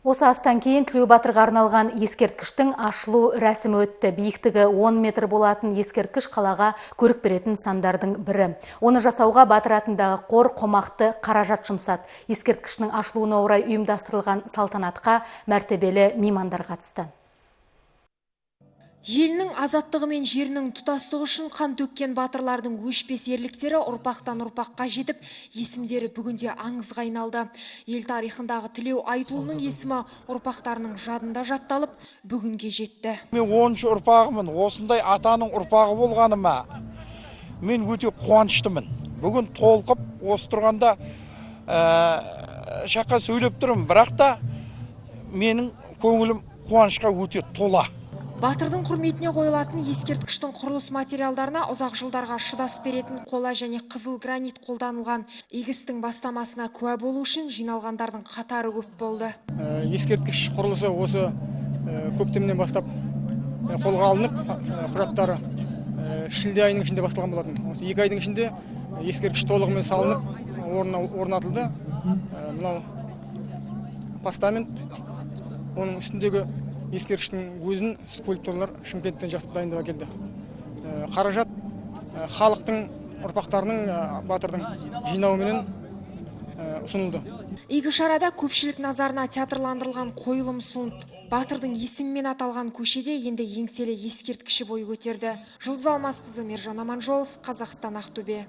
Осы астан кейін Тілеу Батырға арналған ескерткіштің ашылу рәсімі өтті. Биіктігі 10 метр болатын ескерткіш қалаға көрік беретін сандардың бірі. Оны жасауға Батыр атындағы қор қомақты қаражат жұмсады. Ескерткіштің ашылуына орай ұйымдастырылған салтанатқа мәртебелі меймандар қатысты. Елінің азаттығы мен жерінің тұтастығы үшін қан төккен батырлардың өшпес ерліктері ұрпақтан ұрпаққа жетіп, есімдері бүгінде аңызға айналды. Ел тарихындағы Тілеу Айтұлының есімі ұрпақтарының жадында жатталып, бүгінге жетті. Мен 10-шы ұрпағымын, осындай атаның ұрпағы болғаныма мен өте қуаныштымын. Бүгін толқып, осы тұрғанда шаққа сөйлеп тұрмын, бірақ та менің көңілім қуанышқа өте тола. Батырдың құрметіне қойылатын ескерткіштің құрылыс материалдарына ұзақ жылдарға шыдас беретін қола және қызыл гранит қолданылған. Игістің бастамасына куә болу үшін жиналғандардың қатары көп болды. Ескерткіш құрылысы осы көктемнен бастап қолға алынып, құжаттары шілде айының ішінде басталған болатын. Осы 2 айдың ішінде ескерткіш толығымен салынып, орнатылды. Мынау постамент, оның үстіндегі ескерткіштің өзін скульпторлар Шымкенттен жасап дайындап әкелді. Қаражат халықтың ұрпақтарының батырдың жинауыменен ұсынылды. Игі шарада көпшілік назарына театрландырылған қойылым ұсынылды. Батырдың есімімен аталған көшеде енді еңселі ескерткіші бой көтерді. Жұлдыз Алмасқызы, Мержан Аманжолов, Қазақстан, Ақтөбе.